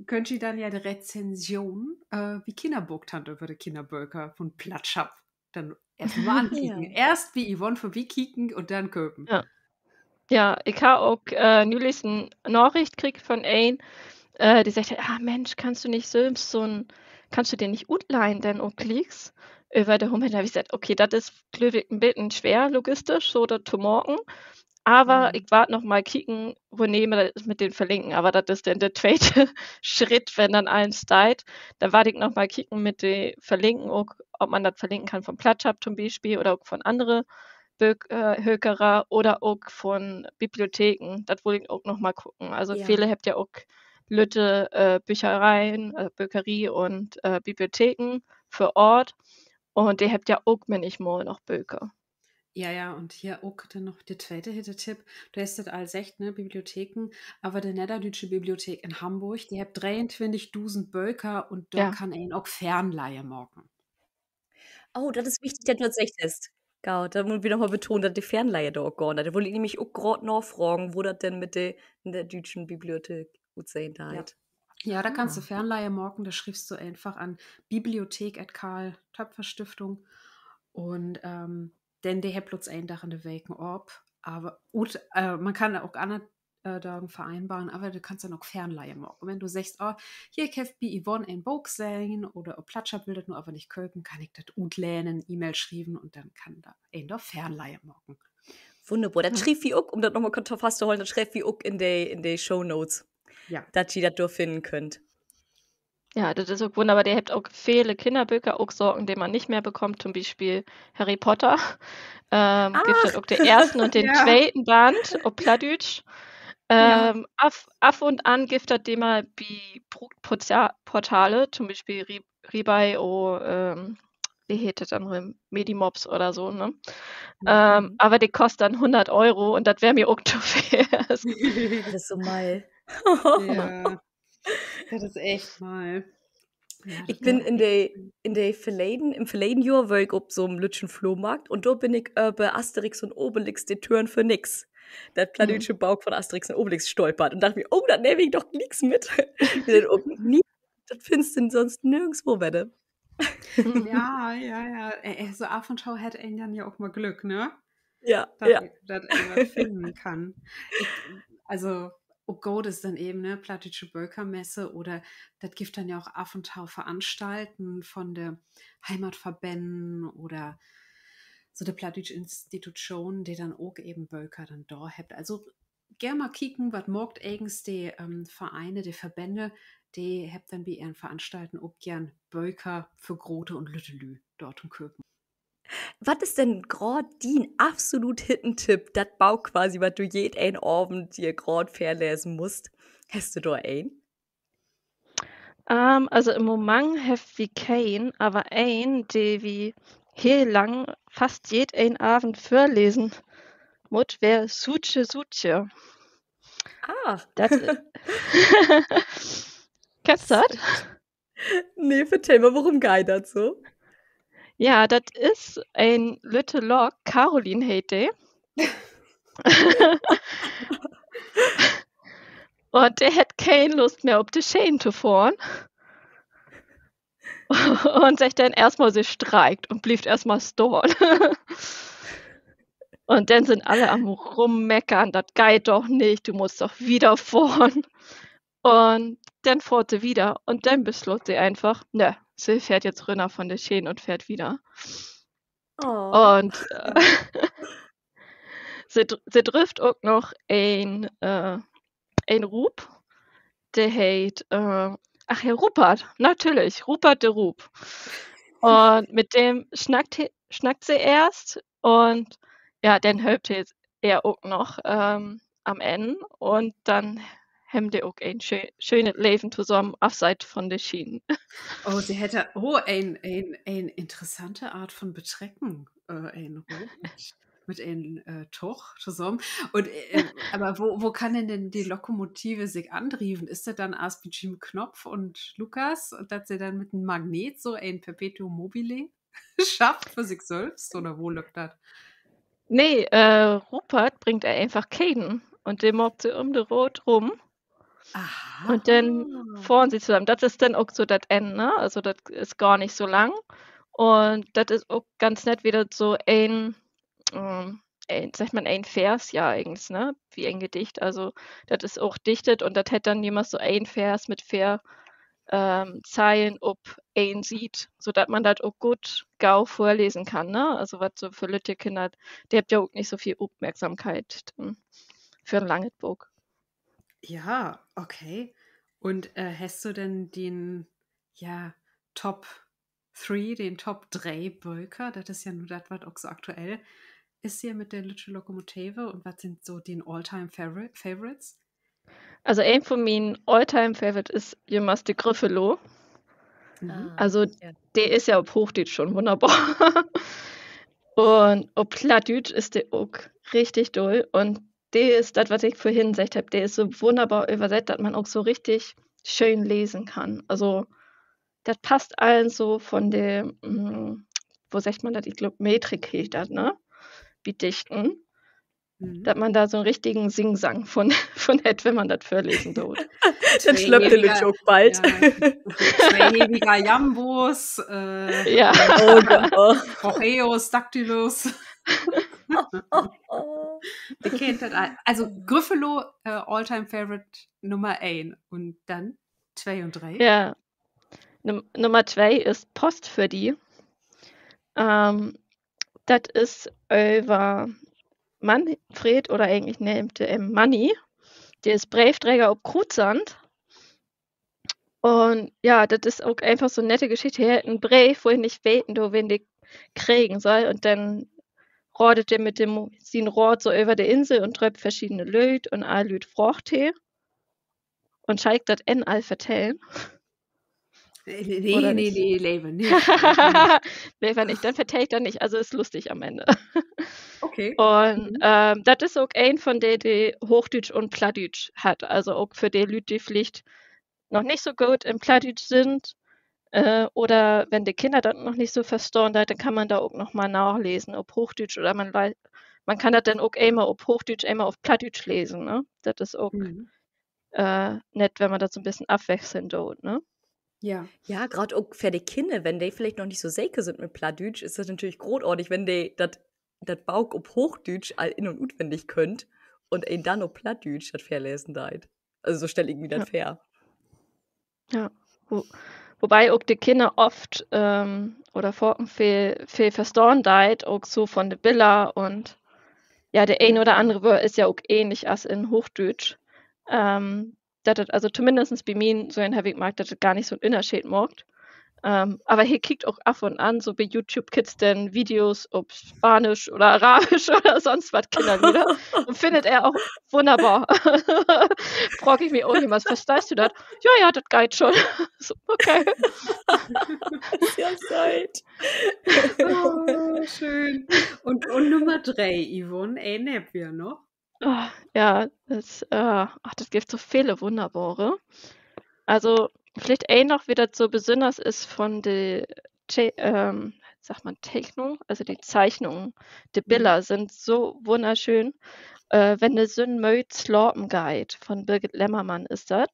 könnt ihr dann ja die Rezension wie Kinderbuchtante über die Kinderböker von Plattschap dann erst mal ankicken. Ja. Erst wie Yvonne vorbeikicken und dann köpen. Ja. Ja, ich habe auch neulich eine Nachricht gekriegt von ein, die sagte, Mensch, kannst du nicht selbst kannst du dir nicht utleihen, denn auch klickst über der Homepage. Da habe ich gesagt, okay, das ist glücklich ein bisschen schwer logistisch, so das zu morgen. Aber ich warte noch mal kicken, wo nehmen wir das mit den Verlinken. Aber das ist dann der zweite Schritt, wenn dann eins steht. Dann warte ich noch mal kicken mit den Verlinken, auch, ob man das verlinken kann vom Plattschap zum Beispiel oder auch von anderen Hökerer oder auch von Bibliotheken. Das wollte ich auch noch mal gucken. Also Ja. viele habt ja auch Lütte Büchereien, Böckerie und Bibliotheken für Ort. Und die habt ja auch manchmal noch Böker. Ja, ja, und hier auch dann noch der zweite Tipp. Du hast das als echt, ne, Bibliotheken, aber die Niederdeutsche Bibliothek in Hamburg, die hat 23.000 Böker und da Ja. kann einen auch Fernleihe morgen. Oh, das ist wichtig, dass du das sagst. Genau, da muss ich nochmal betonen, dass die Fernleihe da auch gar nicht. Da wollte ich nämlich auch gerade nachfragen, wo das denn mit der Deutschen Bibliothek gut sein da Ja. hat. Ja, da kannst du Fernleihe morgen, da schriebst du einfach an Bibliothek@Karl-Töpfer-Stiftung und denn die hat bloß ein Dach in der Weken ob, aber gut, man kann auch andere Tagen vereinbaren, aber du kannst dann auch Fernleihe morgen. Wenn du sagst, oh, hier kauft bi Yvonne ein Buch sein oder ob Platscher will das nur aber nicht kaufen, kann ich das gut lernen, E-Mail schreiben und dann kann da ein doch Fernleihe morgen. Wunderbar. Das schrieb wie auch, um das nochmal festzuhalten, das schrieb wie auch in die Shownotes, Ja. dass ihr das da finden könnt. Ja, das ist auch wunderbar. Der habt auch viele Kinderbücher, auch Sorgen, die man nicht mehr bekommt, zum Beispiel Harry Potter. Gibt es auch den ersten und den zweiten Band auf Plattdütsch. Af und an gibt es die mal wie Portale, zum Beispiel Rebuy oder wie heißt das andere, Medimobs oder so, ne? Aber die kostet dann 100 € und das wäre mir auch zu viel. Das ist so mal. Ja. Das ist echt mal. Ja, ich bin im Verleden-Jahr war ich auf so einem Lütschen Flohmarkt und da bin ich bei Asterix und Obelix die Türen für nix. Der plattdeutsche Bauch von Asterix und Obelix stolpert und dachte mir, oh, da nehme ich doch nix mit. Das findest du sonst nirgendwo, wette. Ja. So ab und zu hat einen dann ja auch mal Glück, ne? Ja, dass er was finden kann. Oh Gott, ist dann eben, ne, Plattdeutsche Bökermesse oder das gibt dann ja auch ab und zu Veranstalten von der Heimatverbänden oder so der Plattdeutsche Institution, die dann auch eben Böker dann da habt. Also gerne mal kicken, was morgt eigens die Vereine, die Verbände, die habt dann bei ihren Veranstalten auch gern Böker für Grote und Lüttelü dort im Köpen. Was ist denn gerade dein absolut Hittentipp, das Bau quasi, was du jeden Abend dir gerade verlesen musst? Hast du da einen? Also im Moment habe ich keinen, aber ein, der wie heel lang fast jeden Abend vorlesen muss, wäre Suche. Das kennst du das? Nee, vertell mal, worum geht das so? Ja, das ist ein Lütte Lok, Caroline heißt die. Und der hat keine Lust mehr, auf die Schäden zu fahren. Und sich dann erstmal so streikt und blieb erstmal storen. Und dann sind alle am Rummeckern, das geht doch nicht, du musst doch wieder fahren. Und dann fährt sie wieder und dann beschloss sie einfach, ne, sie fährt jetzt runter von der Schäden und fährt wieder. Oh. Und sie trifft auch noch ein Rub, der heißt, ach ja, Rupert, natürlich, Rupert de Rub. Und mit dem schnackt sie erst und ja, dann hilft er auch noch am Ende und dann haben die auch ein schönes Leben zusammen abseits von den Schienen. Oh, sie hätte ein interessante Art von Betrecken, ein Robot mit einem Tuch zusammen. Und aber wo kann denn die Lokomotive sich antrieben? Ist das dann erst mit Jim Knopf und Lukas und dass sie dann mit einem Magnet so ein Perpetuum mobile schafft für sich selbst? Oder wo liegt das? Nee, Rupert bringt er einfach Caden und der mobbt sie um den Rot rum Aha. und dann fahren sie zusammen. Das ist dann auch so das Ende, ne? Also das ist gar nicht so lang und das ist auch ganz nett wieder so sagt man, ein Vers, ja, eigentlich, ne? Wie ein Gedicht. Also, das ist auch dichtet und das hätte dann jemand so ein Vers mit vier Zeilen ob ein sieht, sodass man das auch gut gau vorlesen kann, ne? Also, was so für Lütte Kinder, die habt ja auch nicht so viel Aufmerksamkeit für ein langes Buch. Ja, okay. Und hast du denn den, ja, Top 3, den Top 3 Bölker? Das ist ja nur das, was auch so aktuell ist hier mit der Lütsche Lokomotive. Und was sind so den All-Time-Favorites? Also, ein von meinen All-Time-Favorite ist jemals die Griffelo. Also, ja. der ist ja auf Hochdeutsch schon wunderbar. Und auf Plattdeutsch ist der auch richtig doll. Und der ist das, was ich vorhin gesagt habe, der ist so wunderbar übersetzt, dass man auch so richtig schön lesen kann. Also, das passt allen so von der, wo sagt man das? Ich glaube, Metrik hieß das, ne? Wie Dichten. Dass man da so einen richtigen Singsang von hat, wenn man das vorlesen tut. Dann schlappt der Lütsch auch bald. Zweihäbiger Jambus, Ja. Oh Gott. Procheus Dactylus. Ihr kennt das all. Also Griffelo, All-Time-Favorite Nummer 1. Und dann 2 und 3. Ja. Nummer 2 ist Post für die. Das ist über Manfred oder eigentlich nennt Manni. Der ist Briefträger auf Krutzand. Und ja, das ist auch einfach so eine nette Geschichte. Er hat einen Brief, wo ich nicht beten, wen die kriegen soll. Und dann rodet er mit dem sein Rot so über die Insel und treibt verschiedene Leute und alle Leute fragt er. Und scheint das in all vertellen. Nee, Leben nicht. Wenn nicht, dann vertellt er nicht. Also ist lustig am Ende. Okay. Und das ist auch ein von denen, die Hochdeutsch und Plattdeutsch hat. Also auch für die Leute, die vielleicht noch nicht so gut im Plattdeutsch sind oder wenn die Kinder das noch nicht so verstehen, dann kann man da auch noch mal nachlesen, ob Hochdeutsch oder man kann das dann auch einmal auf Hochdeutsch, einmal auf Plattdeutsch lesen. Ne? Das ist auch nett, wenn man das so ein bisschen abwechseln tut. Ne? Ja. Ja, gerade auch für die Kinder, wenn die vielleicht noch nicht so säke sind mit Plattdeutsch, ist das natürlich großartig, wenn die das Bauch auf Hochdeutsch all in- und auswendig könnt und ihn dann auf Plattdeutsch das verlesen deit. Also so stelle ich mir das fair. Ja, wobei auch die Kinder oft oder Forken viel verstehen deit, auch so von den Bilder und ja, der ein oder andere Wort ist ja auch ähnlich als in Hochdeutsch. Also zumindest bei mir so in Herwig dass das gar nicht so einen Unterschied macht. Aber hier kickt auch ab und an so bei YouTube Kids dann Videos ob Spanisch oder Arabisch oder sonst was Kinderlieder und findet er auch wunderbar. Frage ich mich auch jemals, verstehst du das? Ja, das geht schon. So, okay. Ja, seid. Oh, schön. Und Nummer 3, Yvonne, habt wir noch? Ja, das gibt so viele wunderbare. Also vielleicht noch wieder so besonders ist von der Techno, also die Zeichnungen, die Bilder sind so wunderschön. Wenn der Sünn mögt Slorpen Guide von Birgit Lämmermann ist das.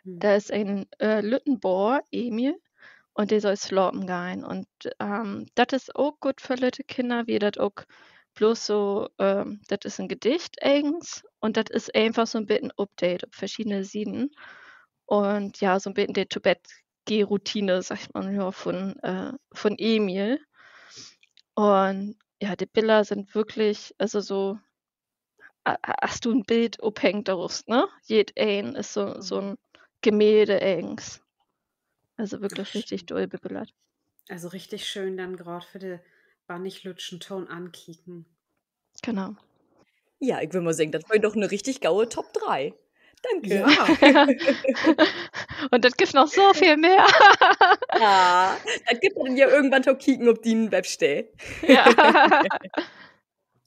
Da ist ein Lüttenbohr, Emil, und der soll Slorpen gehen. Und das ist auch gut für Leute Kinder, wie das auch bloß so, das ist ein Gedicht eigens und das ist einfach so ein bisschen Update auf verschiedene Seiten. Und ja, so ein bisschen die Zu-Bett-Geh-Routine, sagt man ja, von Emil. Und ja, die Bilder sind wirklich, also so, hast du ein Bild abhängt daraus, ne? Jed ein ist so ein Gemälde eigens. Also wirklich richtig doll bebildert. Also richtig schön dann gerade für den bannig-lütschen Ton ankicken. Genau. Ja, ich würde mal sagen, das war doch eine richtig gaue Top 3. Danke. Ja. Und das gibt noch so viel mehr. Ja, das gibt dann ja irgendwann auch kicken, ob die einen Web stehen. Ja.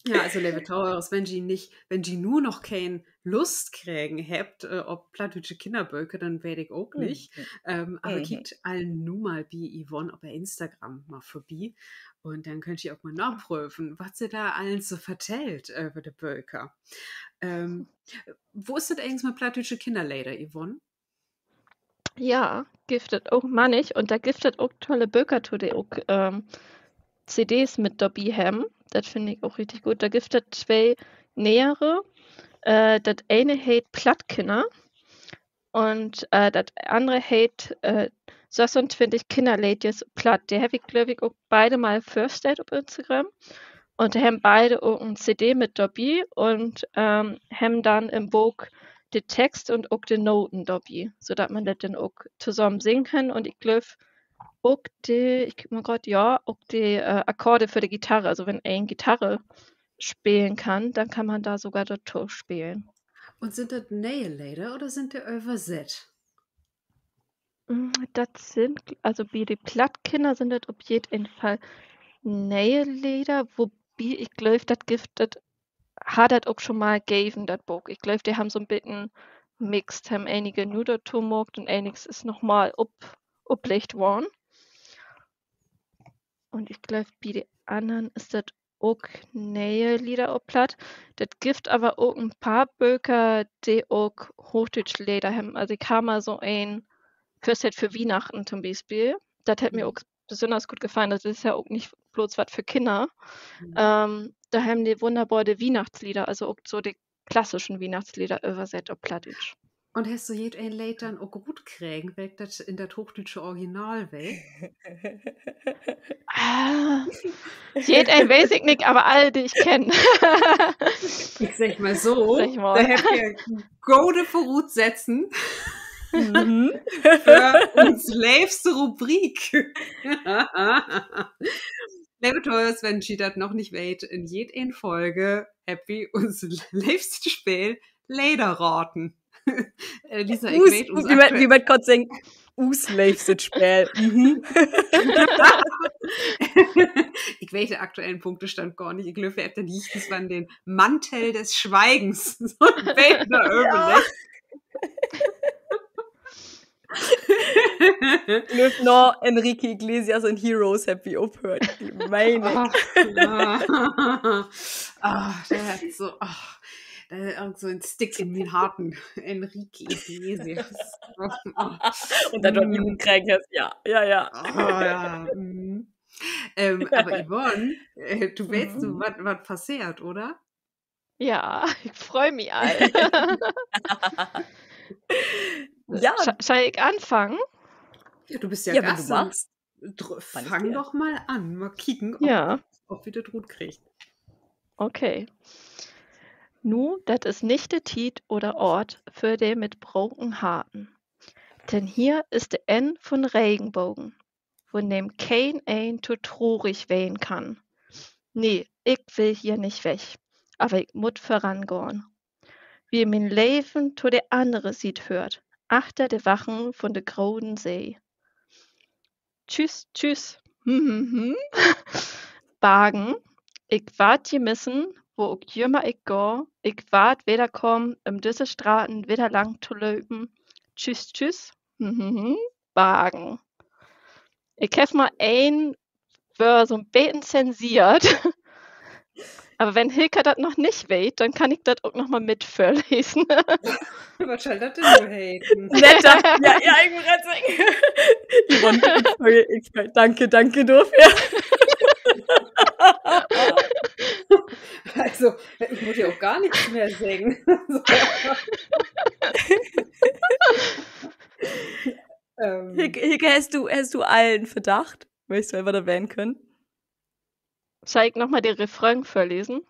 Ja, also liebe Tauers, wenn die nur noch keine Lust kriegen habt, ob plattdeutsche Kinderböcke, dann werde ich auch nicht. Aber kickt allen nur mal bei Yvonne auf Instagram mal vorbei. Und dann könnt ihr auch mal nachprüfen, was sie da allen so vertellt über die Böcke. Wo ist das eigentlich mit plattdeutsche Kinderlieder, Yvonne? Ja, giftet auch mannig. Und da giftet auch tolle Böcker, die auch CDs mit dabei haben. Das finde ich auch richtig gut. Da giftet 2 nähere. Das eine heißt Plattkinder und das andere heißt 26 Kinderliedjes platt. Die habe ich, glaube ich, auch beide mal vorgestellt auf Instagram. Und da haben beide auch ein CD mit dabei und haben dann im Buch den Text und auch die Noten dabei, sodass man das dann auch zusammen singen kann. Und ich glaube, auch ich guck mal gerade, ja, auch die Akkorde für die Gitarre. Also wenn eine Gitarre spielen kann, dann kann man da sogar dazu spielen. Und sind das neue Lieder oder sind die übersetzt? Das sind, also bei den Plattkinder sind das auf jeden Fall neue Lieder, wobei ich glaube, das Gift, das hat das auch schon mal gegeben, das Buch. Ich glaube, die haben so ein bisschen mixed, haben einige nur dazu gemacht und einiges ist nochmal uplegt worden. Und ich glaube, bei den anderen ist das auch neue Lieder auf platt. Das gibt aber auch ein paar Böker, die auch Hochdeutsch Lieder haben. Also ich habe mal so ein Fürst für Weihnachten zum Beispiel. Das hat mir auch besonders gut gefallen. Das ist ja auch nicht bloß was für Kinder. Da haben die wunderbare Weihnachtslieder, also auch so die klassischen Weihnachtslieder übersetzt auf Plattdeutsch. Und hast du jed ein Lied dann auch gut kriegen, weil das in der hochdeutsche Original wäre? Jed ein weiß ich nicht, aber alle, die ich kenne. Ich sag mal so, Sag mal. da habt ihr gute Voraussetzen für uns liebste Rubrik. Liebe Toys, wenn ihr das noch nicht weht, in jeder Folge happy uns liebste Spiel Lederraten. Lisa, ich weiß uns wie man Gott sagt, ausleifst Spiel. Ich weiß den aktuellen Punktestand gar nicht. Ich glaube, ihr habt nicht, das war den Mantel des Schweigens. So ein Bild da irgendwie. Löw noch Enrique Iglesias und Heroes Happy aufhört. Die meine der hat so, der hat so ein Stick in den Harten. Enrique Iglesias. Und dann dort jemand kriegen hast. Ja. Aber Yvonne, du weißt, was passiert, oder? Ja, ich freue mich all. Ja. Soll ich anfangen? Ja, du bist ja Wenn Gast. du machst. Fang doch mal an. Mal kicken, ob wir das gut kriegt. Okay. Nu, das ist nicht der Tiet oder Ort für den mit broken Harten. Denn hier ist der N von Regenbogen, von dem kein ein zu traurig wehen kann. Nee, ich will hier nicht weg, aber ich muss vorangehen. Wie mein Leben zu der andere sieht hört, achter der Wachen von der grauen See. Tschüss, tschüss. Bagen, ich wart gemissen, wo ich jümmer ich go, ich wart wiederkommen, diese Straßen wieder lang zu löpen. Tschüss, tschüss. Bagen. Ich hab mal ein Wort so ein bisschen zensiert. Aber wenn Hilke das noch nicht weiß, dann kann ich das auch noch mal mit vorlesen. Was soll das denn so haten? Netter. Ja, ich muss gerade sagen. Yvonne, danke dafür. Also, ich muss ja auch gar nichts mehr singen. Hilke, hast du allen Verdacht? Möchtest du einfach erwähnen können? Soll ich nochmal den Refrain vorlesen?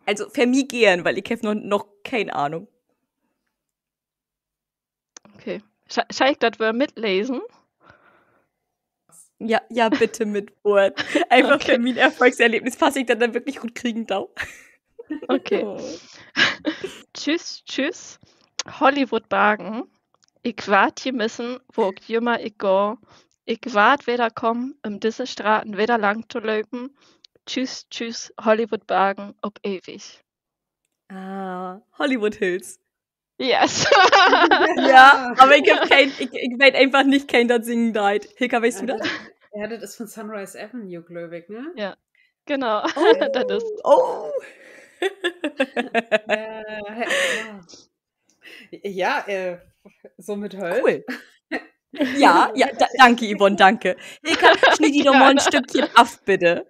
Also für mich gern, weil ich habe noch keine Ahnung. Okay. Soll ich das wohl mitlesen? Ja, bitte mit Wort. Einfach Okay. für mich ein Erfolgserlebnis, falls ich das dann wirklich gut kriegen darf. Okay. Oh. Tschüss, Hollywood-Bagen. Ich wart hier müssen, wo ich jümmer ich go. Ich wart wieder kommen, diese Straßen wieder lang zu löpen. Tschüss, Hollywood-Bagen, ob ewig. Hollywood Hills. Yes. Ja, aber ich weiß einfach nicht kein das singen deit. Hilka, weißt du das? Ja, das ist von Sunrise Avenue, glaube ich, ne? Ja, genau. Oh, Das ist. oh. Ja, so mit Holz. Cool. Ja, danke, Yvonne, danke. Hilka, schnitt die doch mal ein Stückchen ab, bitte.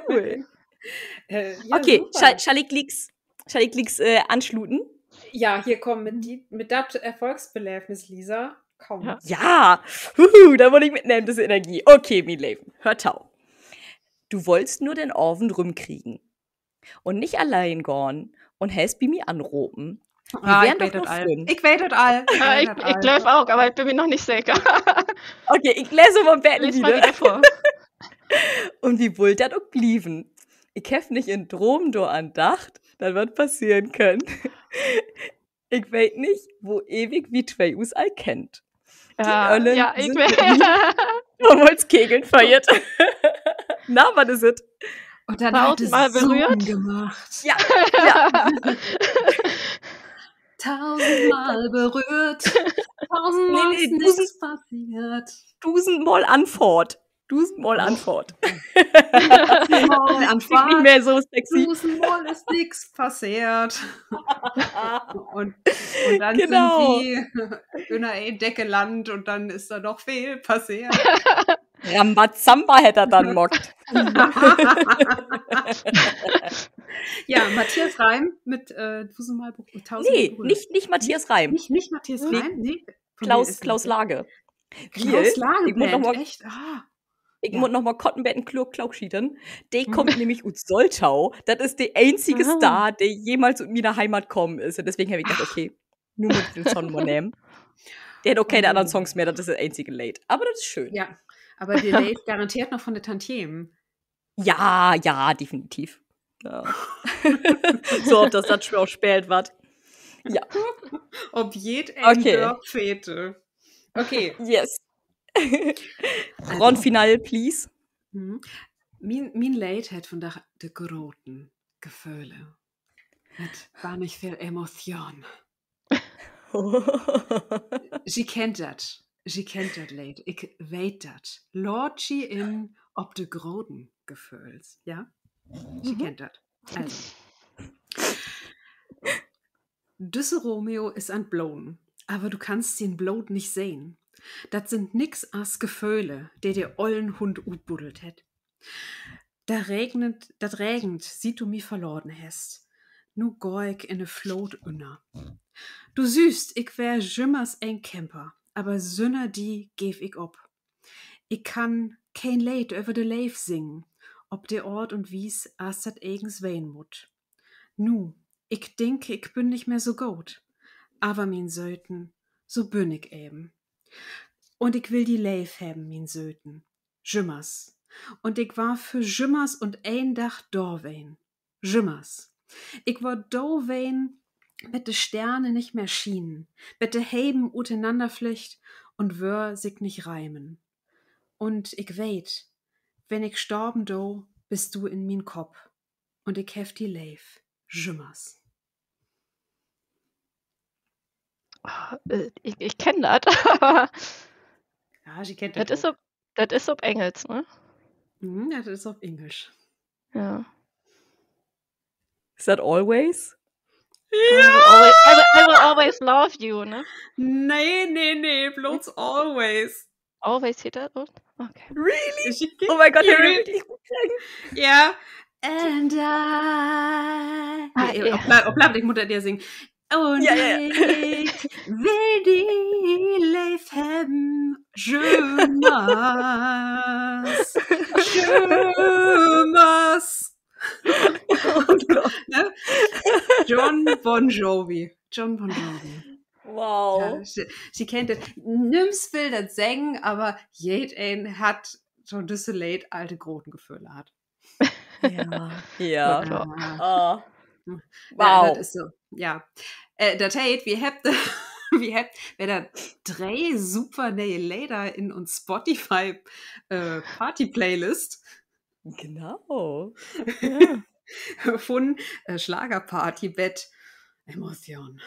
Cool. Ja, Okay, super. soll ich lieg's anschluten? Ja, hier komm mit dat Erfolgsbeläfnis, Lisa. Komm. Ja. Ja, da wollte ich mitnehmen, diese Energie. Okay, mein Leben, hört auf. Du wolltest nur den Orven rumkriegen und nicht allein gorn und hast bei mir anropen. Ich weiß das all. Ich weiß das all. Ich glaube auch, aber ich bin mir noch nicht sicher. Okay, ich lese mal Betten Lies mal wieder vor. Und wie wollt dat auch blieben? Ich hef nicht in Drom do andacht, dann wird passieren können. Ich weiß nicht, wo ewig wie zwei Us all kennt. Ja, Öllen ja, ich sind will. damals Kegeln feiert. Na, was ist es? Und dann hat es Tausendmal berührt. gemacht. Ja. 1000-mal berührt. 1000-mal ist nichts passiert. 1000-mal Antwort. 1000-mal Antwort. 1000-mal Antwort. Nicht mehr so sexy. 1000-mal ist nichts passiert. Und dann Genau. sind die in einer Decke Land und dann ist da noch viel passiert. Rambazamba hätte er dann mockt. Ja, Matthias Reim mit 1000-mal berührt. Nee, nicht Matthias Reim. Nicht Matthias Nee. Reim? Nee. Klaus Lage. Klaus Lage, ich muss noch mal, echt? ich muss noch mal Kottenbetten Klauschiedern. Der kommt nämlich aus Soltau. Das ist der einzige Aha. Star, der jemals in meiner Heimat kommen ist. Und deswegen habe ich gedacht, okay, nur mit den Song mal nehmen. Der hat auch keine anderen Songs mehr, das ist der einzige Late. Aber das ist schön. Ja, aber der lebt garantiert noch von der Tantiemen. Ja, definitiv. Ja. So, ob das schon auch spät wird. Ja. Ob jed Okay. Fete. Okay. Yes. Rundfinale, please. Min Late hat von der großen Gefühle. Het war nicht viel Emotion. Sie kennt dat. Late. Ich weet dat. Lord sie in ob de großen Gefühls. Ja? Sie kennt dat. Also. Düsse Romeo ist entblown, aber du kannst den Blot nicht sehen. Dat sind nix as Gefühle, der dir ollen Hund utbuddelt het. Dat regnet, sieht du mi verloren hast. Nu geh ich in ne Flot unna. Du süßt, ich wär jimmers ein Camper, aber Sünner die geb ich ob. Ich kann kein Lied über de Leif singen, ob der Ort und wies as dat eigens wehen mut. Nu, ich denke, ich bin nicht mehr so gut, aber min Söten, so bin ich eben. Und ich will die Leif haben, min Söten. Jimmers. Und ich war für Jimmers und ein Dach dorwein. Jimmers. Ich war dorwein mit de Sterne nicht mehr schienen, mit de Heben uteinanderflicht und wör sich nicht reimen. Und ich weet, wenn ich storben do, bist du in min Kopf. Und ich hef die Leif. Jimmers. Ich kenne das. Ja, sie kennt Das ist auf Englisch, ne? Ja, das ist auf Englisch. Ja. Is that always? I will always love you, ne? Nee, bloß always. Always hit that? Okay. Really? Oh mein Gott, der will wirklich gut singen. Ja. And I... Ja. Bleib, ich muss dir singen. Und Ja. ich will die Leif haben Schömers. Schömers. Oh Gott. Ne? John Bon Jovi. John Bon Jovi. Wow. Ja, sie kennt das. Nimm's will das singen, aber jed ein hat schon diese late alte Grotengefühle hat. Ja. Ja. Ja. Oh. Ja, Wow. das ist so. Ja. Das heißt, wir da 3 super neue Lieder in uns Spotify Party-Playlist Genau. Ja. von Schlagerparty Bett Emotion.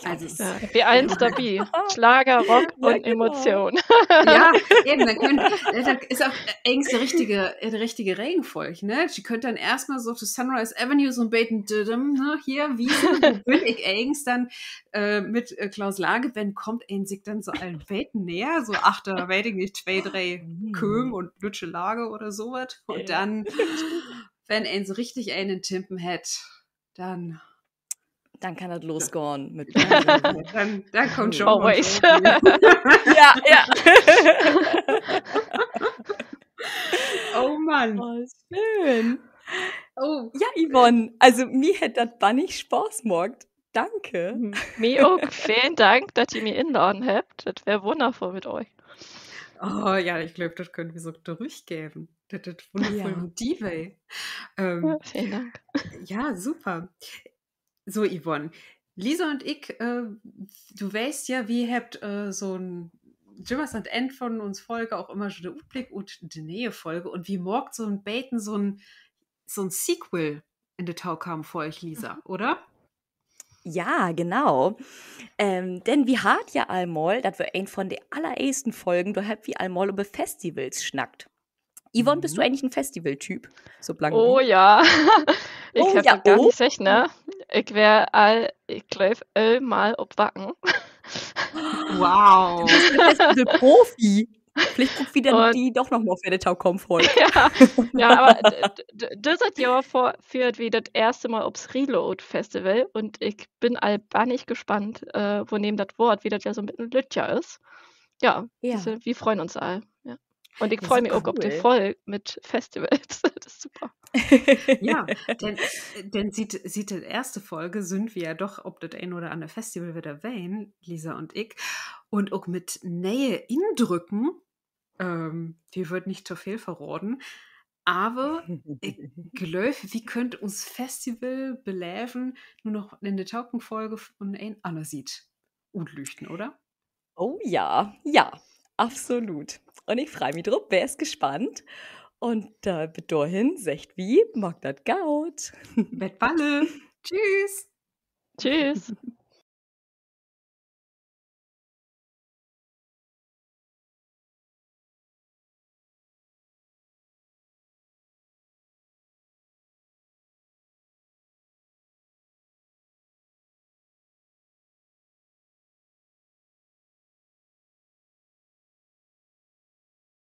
Also, Ja, wie eins dabei. Schlager, Rock Ja, und genau. Emotion. ja, eben, dann ist auch eigentlich die richtige Reihenfolge, ne? Sie könnte dann erstmal so zu Sunrise Avenue so ein beten, ne? Hier, Wiesn, wo bin ich eigentlich dann mit Klaus Lageband kommt sich dann so allen Beten näher, so achter, weiß ich nicht, 2, 3 Köhm und Lütsche Lage oder sowas. Und dann, wenn ein so richtig einen Timpen hat, dann kann das losgehen mit dann kommt schon Always. Ja, ja. Oh Mann. Oh, schön. Oh. Ja, Yvonne, also mir hätte das bannig Spaß gemacht. Danke. Mir auch vielen Dank, dass ihr mir einladen habt. Das wäre wundervoll mit euch. Oh ja, ich glaube, das können wir so durchgeben. Das ist wundervoll Ja. und die Way. Vielen Dank. Ja, super. So, Yvonne, Lisa und ich, du weißt ja, wir habt so ein Jimmers und End von uns Folge auch immer schon der Utblick und die Nähe-Folge und wie morgt so ein Beten, so ein Sequel in der Tau kam vor euch, Lisa, oder? Ja, genau. Denn wir hat ja einmal, das war ein von den allerersten Folgen, da habt wir einmal über Festivals schnackt. Yvonne, bist du eigentlich ein Festivaltyp? So blank Oh wie? ja. Ich Oh hab ja, das gar oh. nicht gesagt, ne? Ich wär ich glaub, mal ob Wacken. Wow. Festival-Profi. Vielleicht guckt wieder Und- die doch noch mal für die Tau kommt voll. Ja, aber dieses Jahr führt wie das erste Mal aufs Reload Festival und ich bin albanig gespannt, wo neben das Wort, wie das ja so ein bisschen Lütja ist. Ja, Ja. wir freuen uns all. Ja. Und ich Ja, freue mich super auch auf die cool. Folge mit Festivals. Das ist super. Ja, denn sieht die erste Folge sind wir ja doch, ob das ein oder andere Festival wieder erwähnen, Lisa und ich, und auch mit Nähe indrücken, wir würden nicht zu viel verraten, aber ich glaube, wie könnte uns Festival beleben, nur noch in der Taukenfolge von ein anderer sieht und lüchten, oder? Oh ja, ja, absolut. Und ich freue mich drauf, wer ist gespannt. Und bis dahin, sagt wie, mag das Gaut. Bettballe. Tschüss. Tschüss.